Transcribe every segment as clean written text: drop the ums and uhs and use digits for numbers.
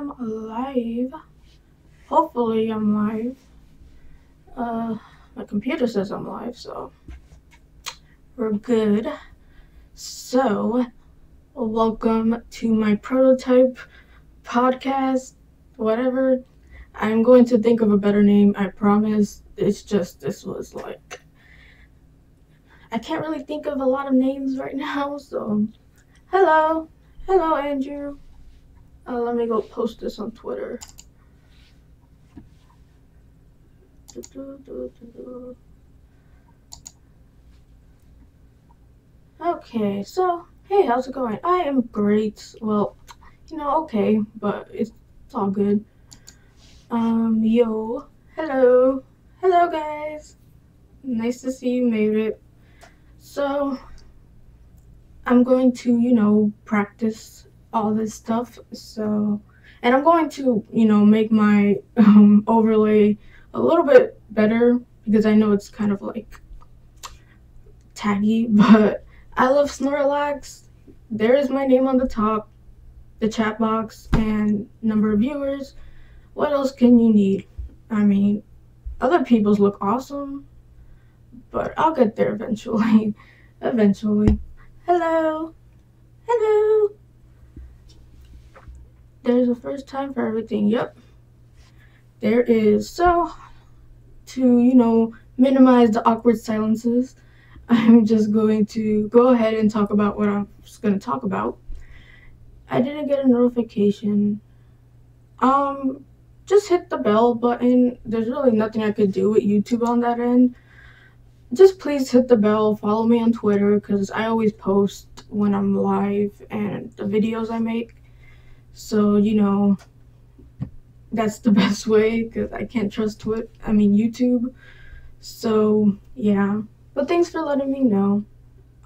am live. Hopefully I'm live. My computer says I'm live, so we're good. So, welcome to my prototype podcast, whatever. I'm going to think of a better name, I promise. It's just, this was like, I can't really think of a lot of names right now, so hello Andrew. Let me go post this on Twitter. Okay, so hey, how's it going? I am great. Well, okay, but it's all good. Yo, hello guys. Nice to see you made it. So I'm going to, practice all this stuff. So, and I'm going to, make my overlay a little bit better because I know it's kind of like taggy, but I love Snorlax. There is my name on the top, the chat box, and number of viewers. What else can you need? I mean, other people's look awesome, but I'll get there eventually. Hello. There's a first time for everything. Yep, there is. So, to, minimize the awkward silences, I'm just going to go ahead and talk about what I'm just going to talk about. I didn't get a notification. Just hit the bell button. There's really nothing I could do with YouTube on that end. Just please hit the bell, follow me on Twitter, because I always post when I'm live and the videos I make. So, that's the best way, because I can't trust YouTube. So, yeah. But thanks for letting me know.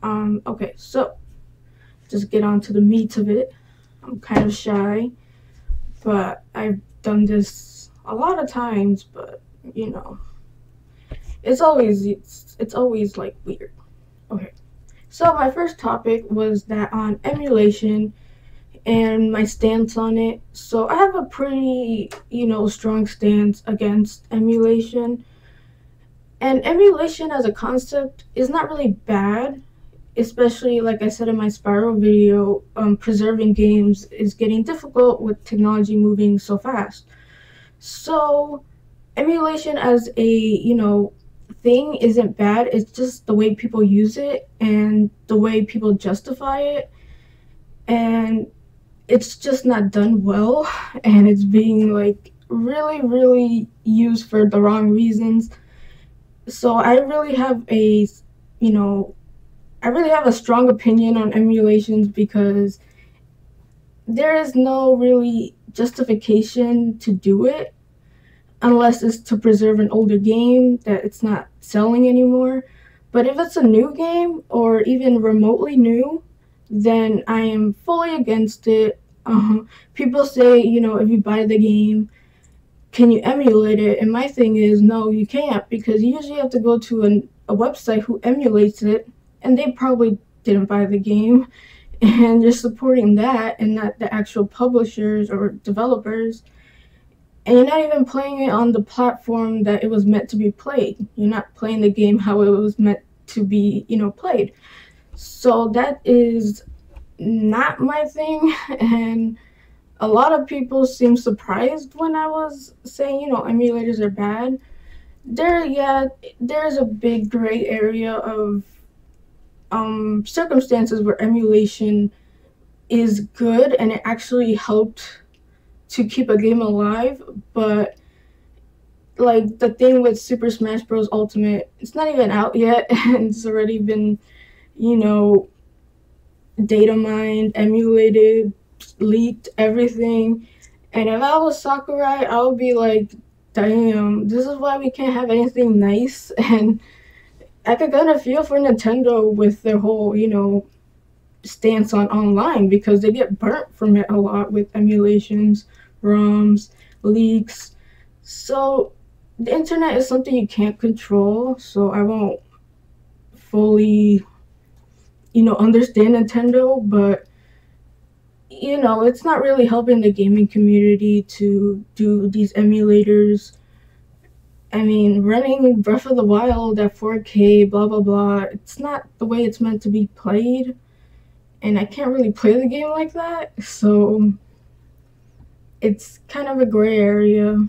Okay, so just get on to the meat of it. I'm kind of shy, but I've done this a lot of times, but it's always like weird. Okay, so my first topic was that on emulation and my stance on it. So I have a pretty, strong stance against emulation. And emulation as a concept is not really bad, especially like I said in my Spiral video, preserving games is getting difficult with technology moving so fast. So emulation as a, thing isn't bad. It's just the way people use it and the way people justify it. And it's just not done well, and it's being like really used for the wrong reasons. So I really have a strong opinion on emulations because there is no really justification to do it unless it's to preserve an older game that it's not selling anymore. But if it's a new game or even remotely new, then I am fully against it. People say, if you buy the game, can you emulate it? And my thing is, no, you can't, because you usually have to go to a website who emulates it, and they probably didn't buy the game, and you're supporting that and not the actual publishers or developers. And you're not even playing it on the platform that it was meant to be played. You're not playing the game how it was meant to be, played. So that is not my thing, and a lot of people seem surprised when I was saying, emulators are bad. There's a big gray area of circumstances where emulation is good and it actually helped to keep a game alive, but like the thing with Super Smash Bros. Ultimate, it's not even out yet, and it's already been, data mined, emulated, leaked, everything. And if I was Sakurai, I would be like, damn, this is why we can't have anything nice. And I could kind of feel for Nintendo with their whole, stance on online, because they get burnt from it a lot with emulations, ROMs, leaks. So the internet is something you can't control, so I won't fully, understand Nintendo, but it's not really helping the gaming community to do these emulators. I mean, running Breath of the Wild at 4K, blah blah blah, it's not the way it's meant to be played. And I can't really play the game like that, so it's kind of a gray area.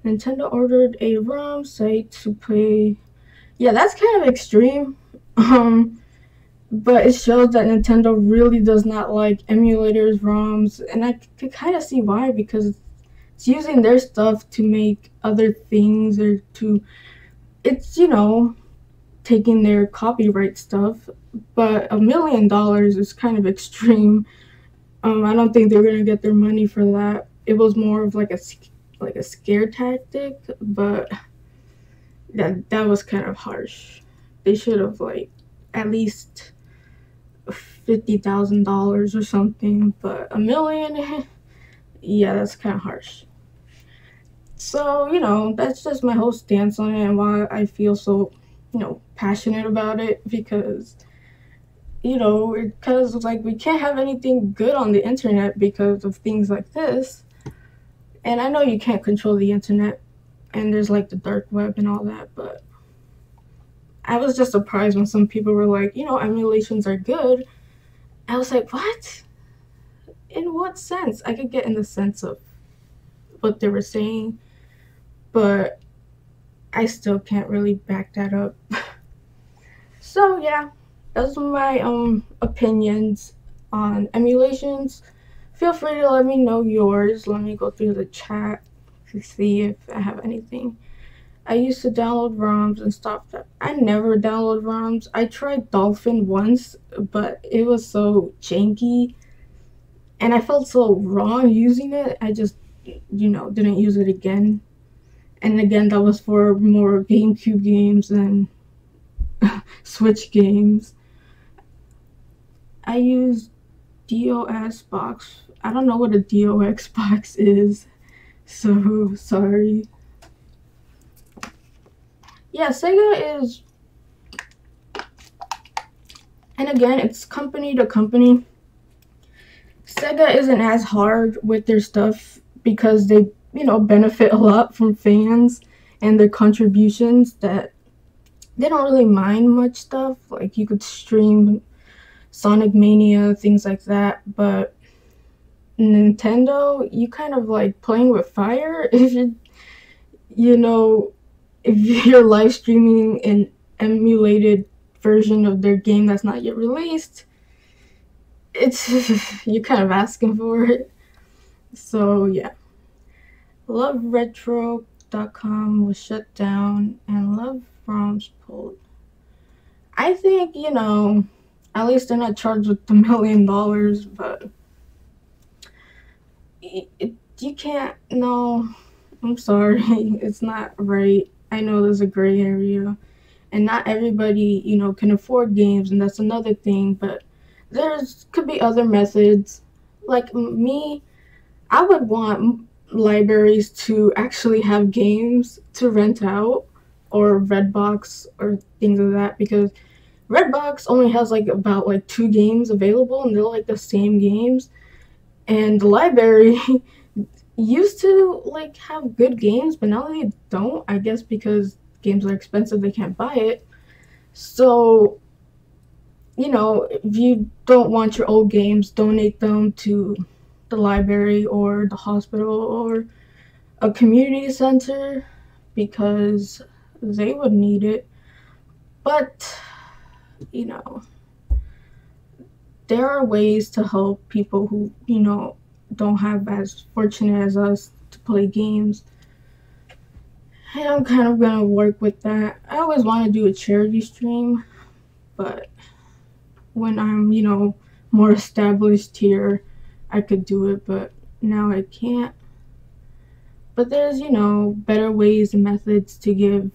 Nintendo ordered a ROM site to play. Yeah, that's kind of extreme. But it shows that Nintendo really does not like emulators, ROMs, and I could kind of see why, because it's using their stuff to make other things, or it's, taking their copyright stuff. But $1 million is kind of extreme. I don't think they're gonna get their money for that. It was more of like a scare tactic, but that was kind of harsh. They should have at least $50,000 or something, but $1 million, yeah, that's kind of harsh. So that's just my whole stance on it and why I feel so passionate about it, because it kind of like we can't have anything good on the internet because of things like this. And I know you can't control the internet, and there's the dark web and all that, but I was just surprised when some people were like, emulations are good. I was like, what? In what sense? I could get in the sense of what they were saying, but I still can't really back that up. So yeah, those are my opinions on emulations. Feel free to let me know yours. Let me go through the chat to see if I have anything. I used to download ROMs and stopped that. I never download ROMs. I tried Dolphin once, but it was so janky, and I felt so wrong using it. I just, didn't use it again. And again, that was for more GameCube games than Switch games. I use DOS box. I don't know what a DOX box is, so sorry. Yeah, Sega is, and again, it's company to company. Sega isn't as hard with their stuff because they, benefit a lot from fans and their contributions, that they don't really mind much stuff. Like, you could stream Sonic Mania, things like that, but Nintendo, you kind of playing with fire if if you're live streaming an emulated version of their game that's not yet released. It's you're kind of asking for it. So yeah, LoveRetro.com was shut down and Love ROMs pulled. I think at least they're not charged with $1 million, but you can't. No, I'm sorry, it's not right. I know there's a gray area, and not everybody, can afford games, and that's another thing, but could be other methods. Like me, I would want libraries to actually have games to rent out, or Redbox, or things like that, because Redbox only has about 2 games available, and they're the same games, and the library used to have good games, but now they don't, I guess because games are expensive, they can't buy it. So if you don't want your old games, donate them to the library or the hospital or a community center, because they would need it. But there are ways to help people who don't have as fortunate as us to play games, and I'm kind of gonna work with that. I always want to do a charity stream, but when I'm more established here, I could do it, but now I can't. But there's better ways and methods to give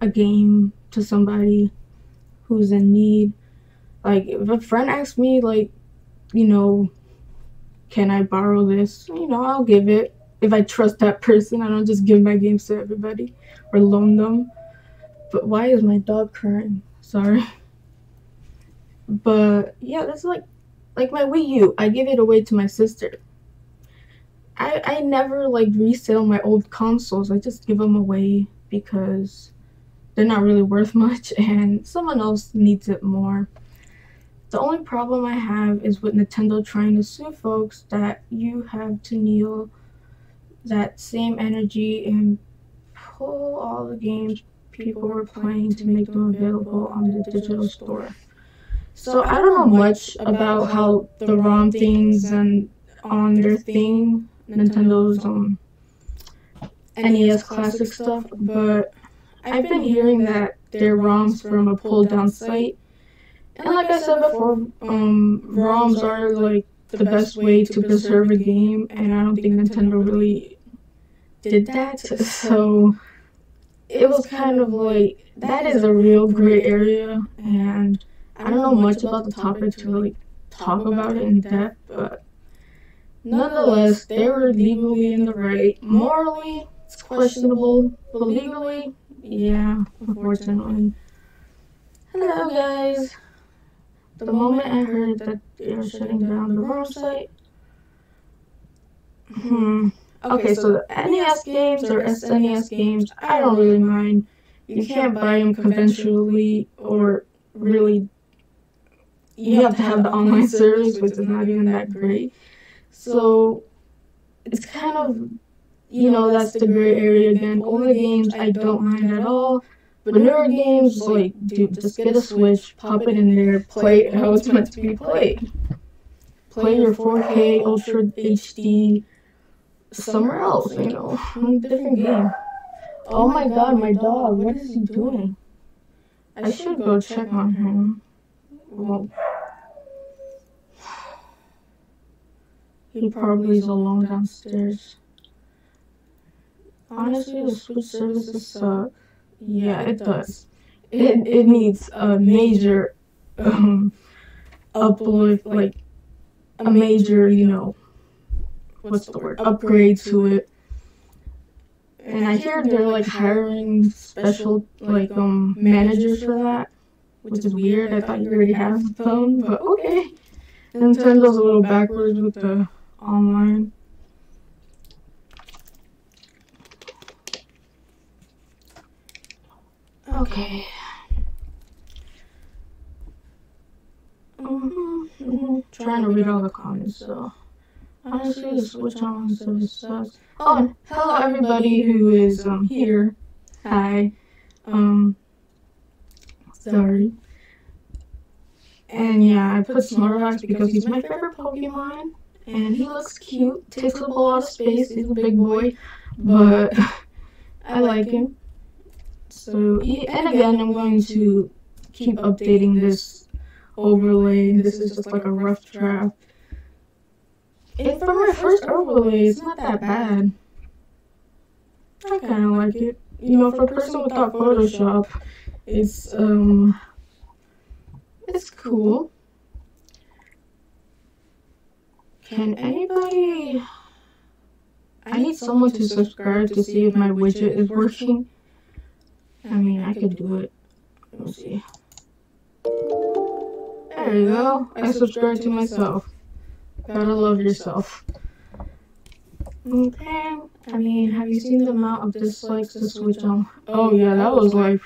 a game to somebody who's in need. Like, if a friend asks me can I borrow this? I'll give it. If I trust that person, I don't just give my games to everybody or loan them. But why is my dog crying? Sorry. But yeah, that's Like my Wii U, I give it away to my sister. I never like resell my old consoles. I just give them away because they're not really worth much and someone else needs it more. The only problem I have is with Nintendo trying to sue folks that you have to kneel that same energy and pull all the games people were playing to make them available on the digital store. So I don't know much about how the ROM things and on their thing, Nintendo's NES classic stuff, but I've been hearing that they're ROMs from a pull-down site. And like I said before, ROMs are like the best way to preserve a game, and I don't think Nintendo really did that. So it was kind of like, that is a real gray area, and I don't know much about the topic to really talk about it in depth, but nonetheless, they were legally in the right. Morally, it's questionable, but legally, yeah, unfortunately. Hello, guys. The moment I heard that they were shutting down the ROM site, okay, so the NES games or SNES games, I don't really mind. You can't buy them conventionally, or really, you have to have the online service, which is not even that great. So it's kind of, that's the gray area again. Older games, I don't mind at all. But newer games, like, dude, just get a Switch, pop it in there, play it how it's meant to be played. Play your 4K, Ultra HD, somewhere else, on a different game. Oh my god, my dog, what is he doing? I should go check on him. Well, he probably is alone downstairs. Honestly, the Switch services suck. Yeah, it does. It needs a major uplift, like a major, what's the word? Upgrade to it. And I hear they're like hiring special like managers for that, which is weird. I thought you already have them, but okay. Nintendo's a little backwards with the online. Okay. Trying to read all the comments, so honestly, the Switch Online service sucks. Oh, and hello everybody who is here. Hi. Sorry. And yeah, I put Snorlax because he's my favorite Pokemon, and he looks cute. Takes up a lot of space. He's a big boy, but I like him. So, and again, I'm going to keep updating this overlay. This is just like a rough draft. And for my first overlay, it's not that bad. I kind of like it. For a person without Photoshop, it's cool. Can anybody... I need someone to subscribe to see if my widget is working. I mean, I could do it. Let me see. There you go. I subscribed to myself. Gotta love yourself. Okay. I mean, have you seen the amount of dislikes the Switch on? Oh yeah, that was like...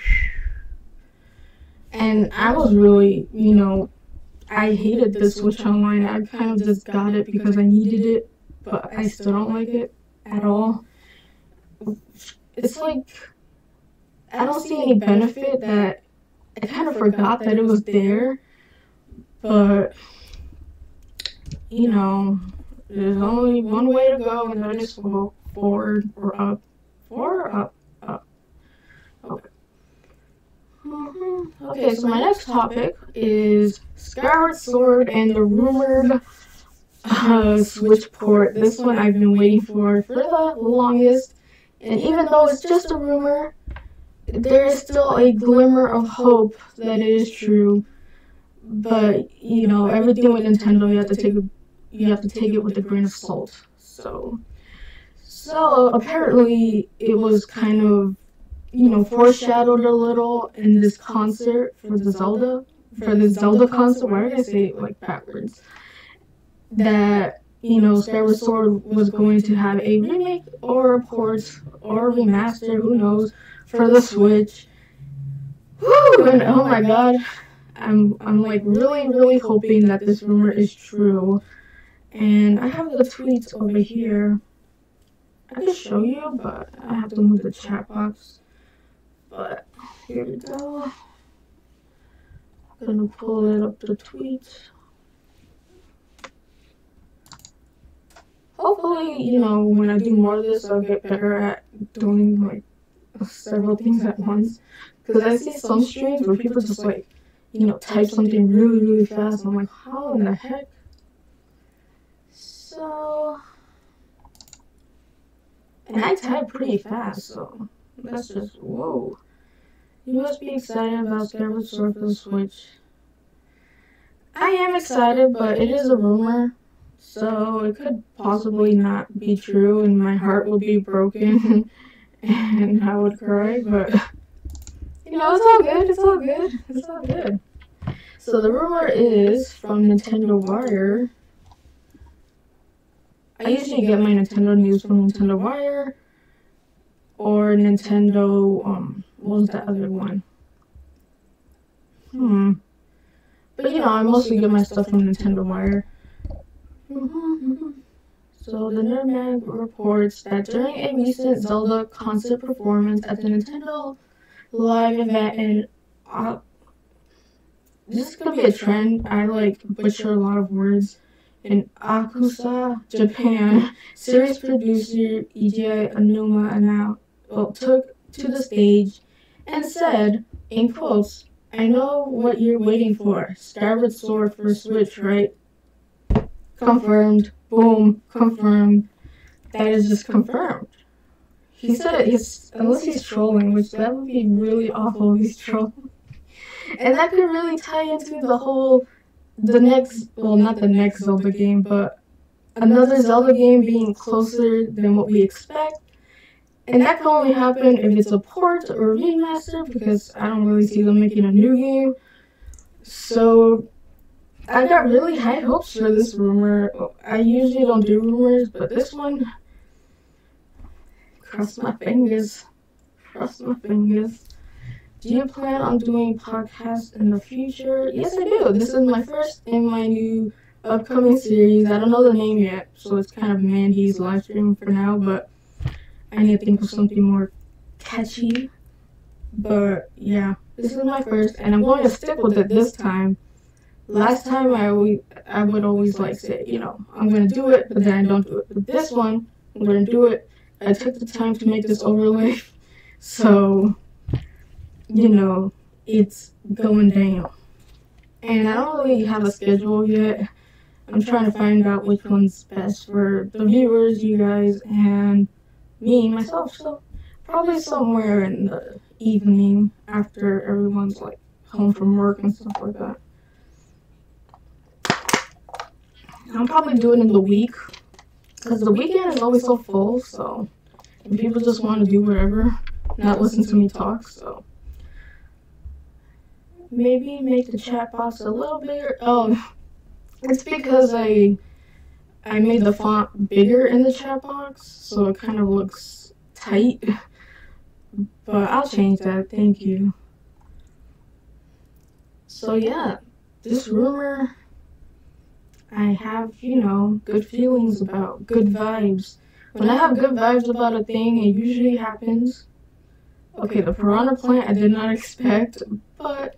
And I was really, I hated the Switch Online. I kind of just got it because I needed it, but I still don't like it at all. It's like... I don't see any benefit that I kind of forgot that it was there, but, there's only one way to go, and that is forward or up. Forward or up? Okay. Okay, so my next topic is Skyward Sword and the rumored Switch port. This one I've been waiting for the longest, and even though it's just a rumor, there is still a glimmer of hope that it is true. But everything with Nintendo, you have to take it with a grain of salt. So apparently it was kind of foreshadowed a little in this concert for the Zelda concert. Why did I say it like backwards? that, Skyward Sword was going to have a remake or a port or a remaster, who knows, for the Switch. Woo! And oh my god, I'm like really, really hoping that this rumor is true. And I have the tweets over here. I can show you, but I have to move the chat box. But here we go. I'm gonna pull it up the tweets. Hopefully, when I do more of this, I'll get better at doing like several things at once. Because I see some streams where people just like, type something really, really fast. I'm like, how in the heck? So, and I type pretty fast, so that's just, whoa. You must be excited about Skyward Sword for the Switch. I am excited, but it is a rumor, so it could possibly not be true, and my heart will be broken, and I would cry, but, it's all good, it's all good, it's all good. So the rumor is from Nintendo Wire. I usually get my Nintendo news from Nintendo Wire or Nintendo, what was the other one? But I mostly get my stuff from Nintendo Wire. So the Nerdman reports that during a recent Zelda concert performance at the Nintendo Live event in this is gonna be a trend. I butcher a lot of words. In Akusa, Japan, series producer Eiji Aonuma took to the stage and said, in quotes, "I know what you're waiting for. Skyward Sword for Switch, right? Confirmed. Boom. Confirmed. That is just confirmed." He said it, unless he's trolling, which that would be really awful if he's trolling. And that could really tie into the next, well, not the next Zelda game, but another Zelda game being closer than what we expect. And that can only happen if it's a port or a remaster, because I don't really see them making a new game. So I got really high hopes for this rumor. I usually don't do rumors, but this one, cross my fingers. Cross my fingers. Do you plan on doing podcasts in the future? Yes, I do. This is my first in my new upcoming series. I don't know the name yet, so it's kind of Mandy's live stream for now, but I need to think of something more catchy. But yeah, this is my first, and I'm going to stick with it this time. Last time I would always say, I'm going to do it, but then I don't do it. But this one, I'm going to do it. I took the time to make this overlay, so it's going down. And I don't really have a schedule yet. I'm trying to find out which one's best for the viewers, you guys, and me, myself. So probably somewhere in the evening after everyone's home from work and stuff like that. I'll probably do it in the week, because the weekend is always so full, so and people just want to do whatever, not listen to me talk, so maybe make the chat box a little bigger. Oh, it's because I made the font bigger in the chat box, so it kind of looks tight. But I'll change that, thank you. So yeah, this rumor, I have, good feelings about, good vibes. When I have good vibes about a thing, it usually happens. Okay, the piranha plant I did not expect, but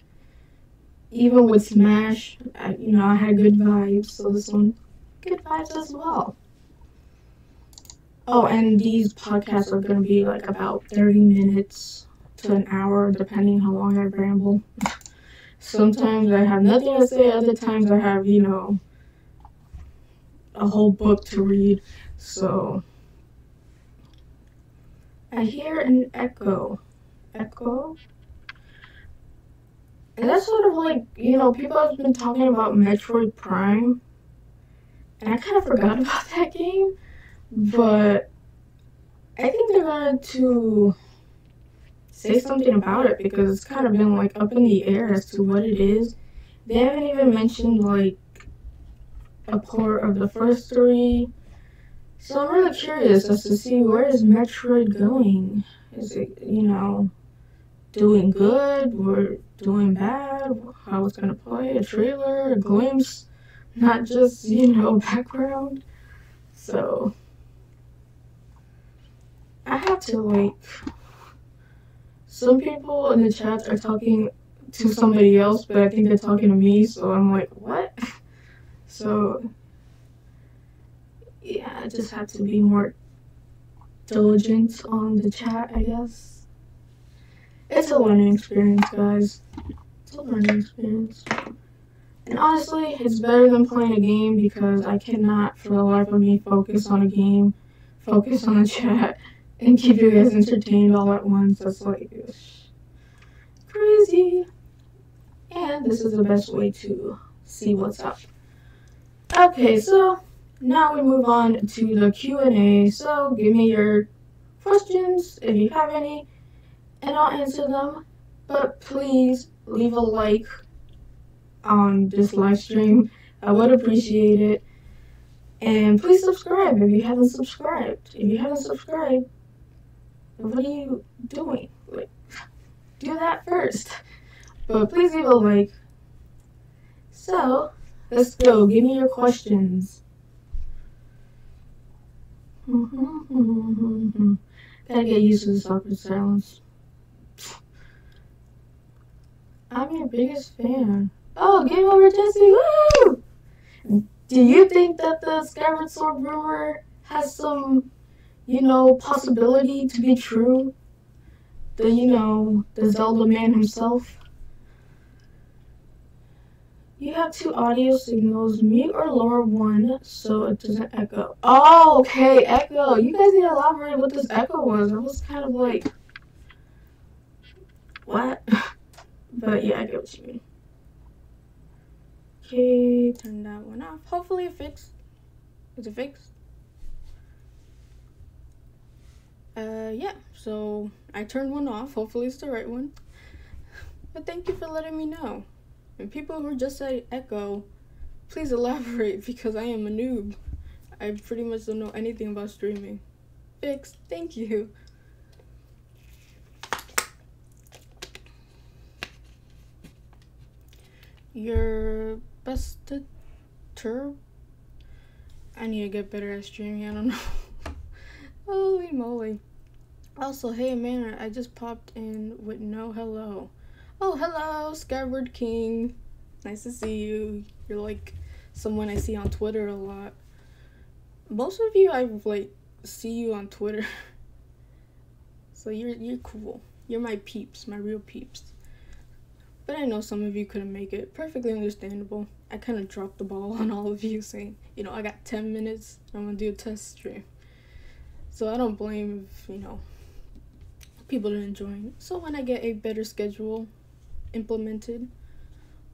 even with Smash, I had good vibes, so this one, good vibes as well. Oh, and these podcasts are going to be about 30 minutes to an hour, depending how long I ramble. Sometimes I have nothing to say, other times I have, a whole book to read, so I hear an echo. Echo? And that's sort of people have been talking about Metroid Prime, and I kind of forgot about that game, but I think they're going to say something about it, because it's kind of been up in the air as to what it is. They haven't even mentioned a port of the first three. So I'm really curious as to see where is Metroid going. Is it, doing good or doing bad? How it's gonna play? A trailer, a glimpse, not just, background. So I have to some people in the chat are talking to somebody else, but I think they're talking to me, so I'm like, what? So yeah, I just have to be more diligent on the chat, I guess. It's a learning experience, guys. It's a learning experience. And honestly, it's better than playing a game because I cannot, for the life of me, focus on a game, focus on the chat, and keep you guys entertained all at once. That's crazy. And this is the best way to see what's up. Okay, so now we move on to the Q&A. So give me your questions if you have any, and I'll answer them. But please leave a like on this live stream. I would appreciate it. And please subscribe if you haven't subscribed. If you haven't subscribed, what are you doing? Do that first. But please leave a like. So, let's go. Give me your questions. Gotta get used to this awkward silence. I'm your biggest fan. Oh, game over, Jesse! Woo! Do you think that the Skyward Sword rumor has some, possibility to be true? The Zelda man himself? You have two audio signals, mute or lower one so it doesn't echo. Oh, okay, echo. You guys need to elaborate what this echo was. I was kind of like, what? But yeah, I get what you mean. Okay, turn that one off. Hopefully it fixed. Is it fixed? Yeah, so I turned one off. Hopefully it's the right one. But thank you for letting me know. And people who just say echo, please elaborate because I am a noob. I pretty much don't know anything about streaming. Fixed. Thank you. Your best turb? I need to get better at streaming. I don't know. Holy moly. Also, hey man, I just popped in with no hello. Oh, hello, Skyward King. Nice to see you. You're like someone I see on Twitter a lot. Most of you I see you on Twitter. So you're cool. You're my peeps, my real peeps. But I know some of you couldn't make it. Perfectly understandable. I kind of dropped the ball on all of you saying, I got 10 minutes. I'm going to do a test stream. So I don't blame if, people didn't join. So when I get a better schedule implemented,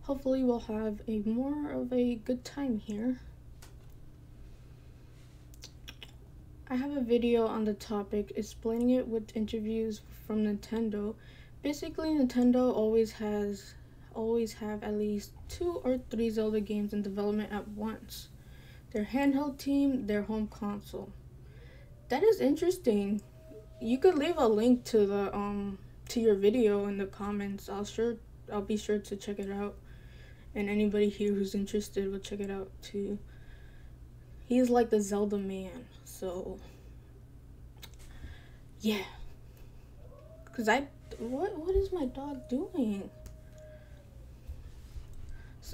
hopefully we'll have a more of a good time here. I have a video on the topic explaining it with interviews from Nintendo. Basically, Nintendo always have at least 2 or 3 Zelda games in development at once. Their handheld team, their home console. That is interesting. You could leave a link to the to your video in the comments. I'll be sure to check it out. And anybody here who's interested will check it out too. He's like the Zelda man, so yeah. Cause what is my dog doing?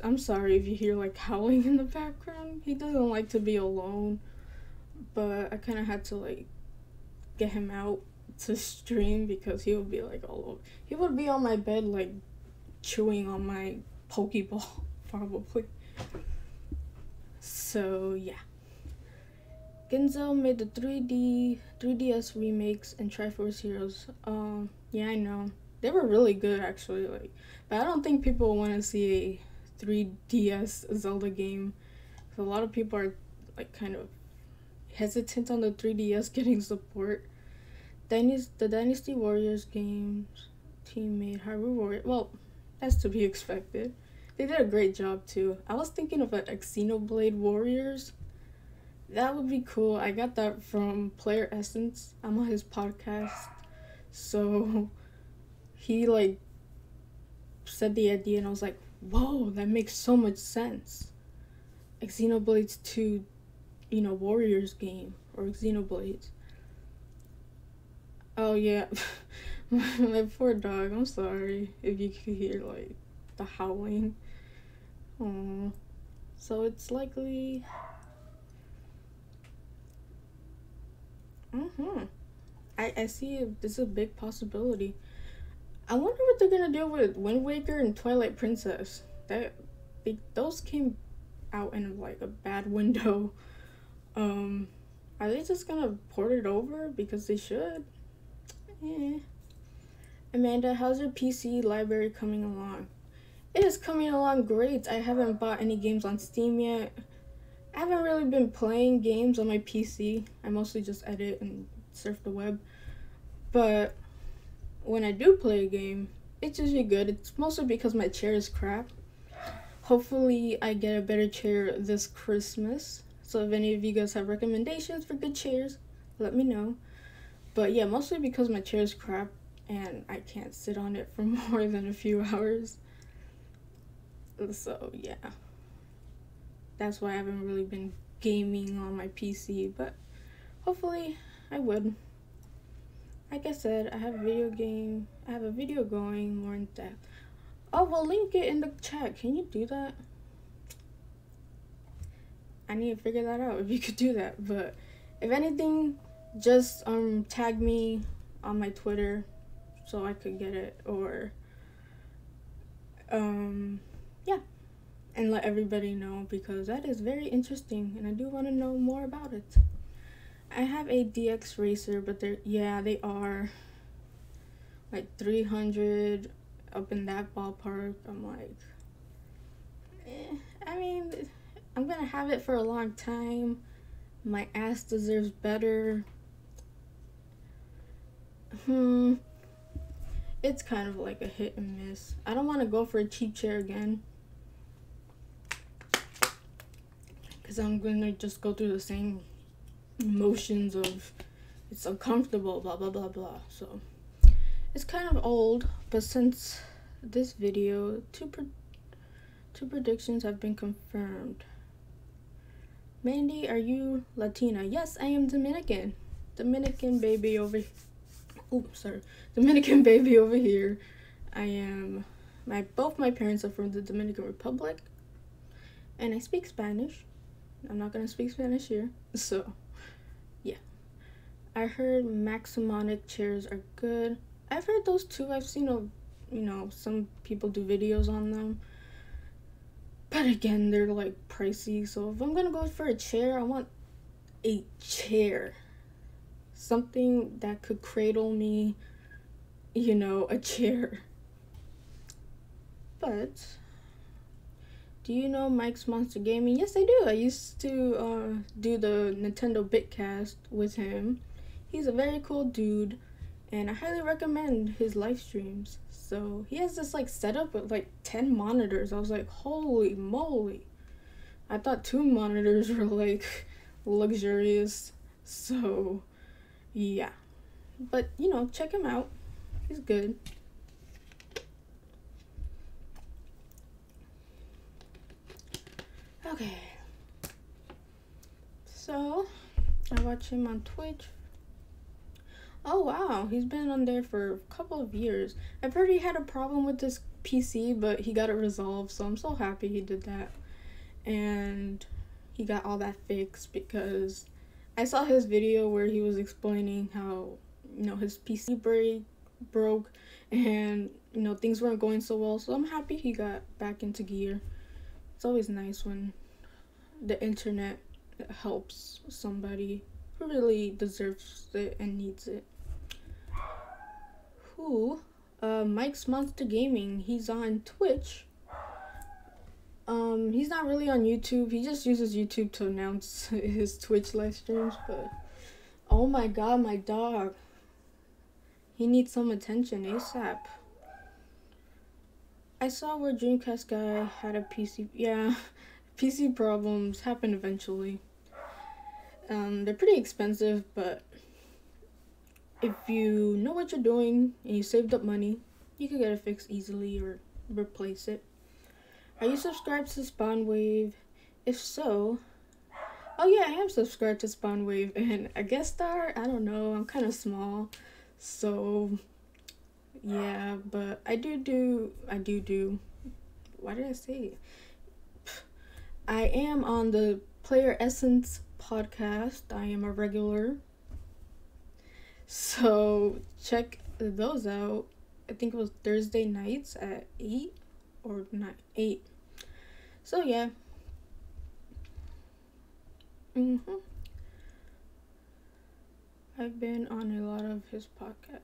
I'm sorry if you hear like howling in the background. He doesn't like to be alone, but I kind of had to get him out to stream because he would be all over. He would be on my bed chewing on my Pokeball probably. So yeah. Genzo made the 3DS remakes and Triforce Heroes. Yeah, I know. They were really good actually, but I don't think people want to see a 3DS Zelda game. So a lot of people are kind of hesitant on the 3DS getting support. The Dynasty Warriors games team made Hyrule Warriors. Well, that's to be expected. They did a great job too. I was thinking of like Xenoblade Warriors. That would be cool. I got that from Player Essence. I'm on his podcast. So he like said the idea and I was like, whoa, that makes so much sense. Like Xenoblades 2, Warriors game or Xenoblades. Oh yeah. My poor dog. I'm sorry if you could hear like the howling. Oh, so it's likely. I see this is a big possibility. I wonder what they're gonna do with Wind Waker and Twilight Princess. Those came out in like a bad window. Are they just gonna port it over because they should? Yeah. Amanda, how's your PC library coming along? It is coming along great. I haven't bought any games on Steam yet. I haven't really been playing games on my PC. I mostly just edit and surf the web. But when I do play a game, it's usually good. It's mostly because my chair is crap. Hopefully I get a better chair this Christmas. So if any of you guys have recommendations for good chairs, let me know. But yeah, mostly because my chair is crap and I can't sit on it for more than a few hours. So yeah, that's why I haven't really been gaming on my PC, but hopefully I would. Like I said, I have a video going more in depth. Oh, we'll link it in the chat. Can you do that? I need to figure that out if you could do that. But if anything, just tag me on my Twitter so I could get it, or yeah, and let everybody know, because that is very interesting and I do want to know more about it. I have a DX Racer, but they are like 300, up in that ballpark. I'm like, I mean, I'm gonna have it for a long time. My ass deserves better. It's kind of like a hit and miss. I don't want to go for a cheap chair again, because I'm gonna just go through the same emotions of it's uncomfortable, blah blah blah blah. So it's kind of old, but since this video, two predictions have been confirmed. Mandy, are you Latina? Yes, I am Dominican. Dominican baby over here. Dominican baby over here. I am. Both my parents are from the Dominican Republic, and I speak Spanish. I'm not gonna speak Spanish here, so yeah. I heard Maximonic chairs are good. I've heard those too. I've seen some people do videos on them, but again, they're like pricey. So if I'm gonna go for a chair, I want a chair, something that could cradle me, a chair. But do you know Mike's Monster Gaming? Yes, I do. I used to do the Nintendo Bitcast with him. He's a very cool dude, and I highly recommend his live streams. So he has this like setup with like 10 monitors. I was like, holy moly. I thought 2 monitors were like luxurious. So yeah, but check him out. He's good. Okay, so I watch him on Twitch. Oh wow, he's been on there for a couple of years. I've heard he had a problem with this PC, but he got it resolved, so I'm so happy he did that. And he got all that fixed, because I saw his video where he was explaining how, his PC broke and, things weren't going so well. So I'm happy he got back into gear. It's always nice when the internet helps somebody who really deserves it and needs it. Mike's Monster Gaming. He's on Twitch. He's not really on YouTube. He just uses YouTube to announce his Twitch live streams, but oh my god, my dog. He needs some attention ASAP. I saw where Dreamcast guy had a PC. Yeah, PC problems happen eventually. They're pretty expensive, but if you know what you're doing and you saved up money, you can get it fixed easily or replace it. Are you subscribed to Spawnwave? If so, oh yeah, I am subscribed to Spawnwave and a guest star. I don't know. I'm kind of small, so yeah. But I do. Why did I say it? I am on the Player Essence podcast. I am a regular. So check those out. I think it was Thursday nights at 8 or 9, 8. So yeah. I've been on a lot of his podcasts.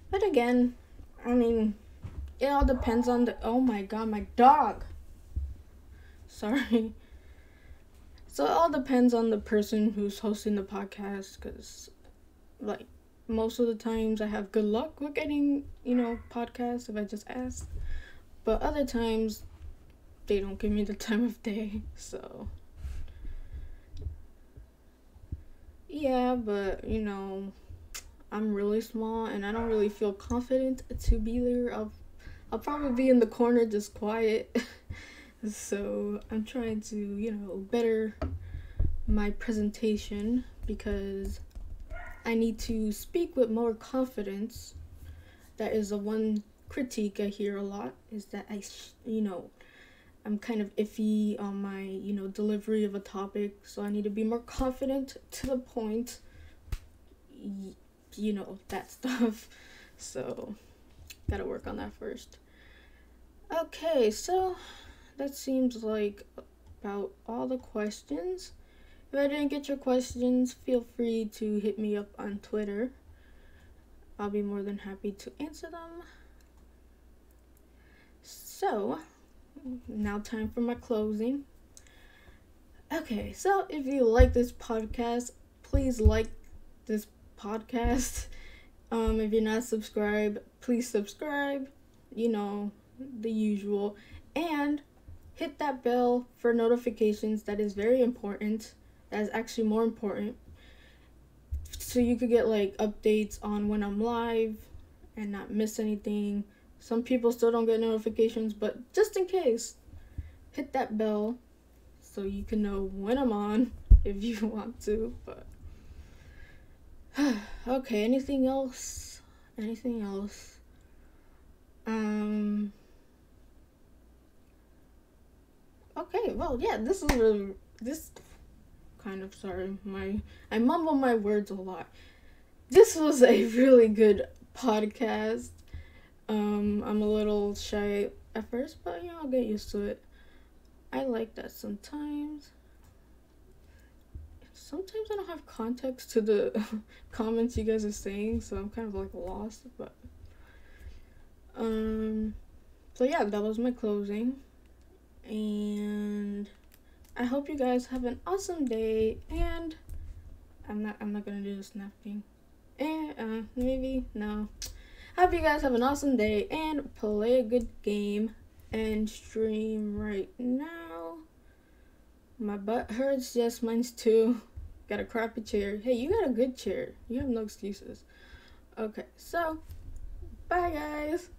But again, I mean, it all depends on the. Oh my god, my dog! Sorry. So it all depends on the person who's hosting the podcast, because, like, most of the times I have good luck with getting, podcasts if I just ask. But other times, they don't give me the time of day, so. Yeah, but, I'm really small and I don't really feel confident to be there. I'll probably be in the corner just quiet. So I'm trying to, better my presentation because I need to speak with more confidence. That is the one critique I hear a lot, is that I'm kind of iffy on my, delivery of a topic. So I need to be more confident, to the point, that stuff. So gotta work on that first. Okay, so that seems like about all the questions. If I didn't get your questions, feel free to hit me up on Twitter. I'll be more than happy to answer them. So, now time for my closing. Okay, so if you like this podcast, please like this podcast. If you're not subscribed, please subscribe. The usual. And hit that bell for notifications. That is very important. That is actually more important. So you could get updates on when I'm live and not miss anything. Some people still don't get notifications, but just in case, hit that bell so you can know when I'm on if you want to. But okay, anything else? Okay, well, yeah, this kind of, sorry, I mumble my words a lot. This was a really good podcast. I'm a little shy at first, but I'll get used to it. I like that sometimes. Sometimes I don't have context to the comments you guys are saying, so I'm kind of lost, but so yeah, that was my closing. And I hope you guys have an awesome day. And I'm not gonna do the snapping. And maybe no. I hope you guys have an awesome day and play a good game and stream right now. My butt hurts. Yes, mine's too. Got a crappy chair. Hey, you got a good chair. You have no excuses. Okay, so bye guys.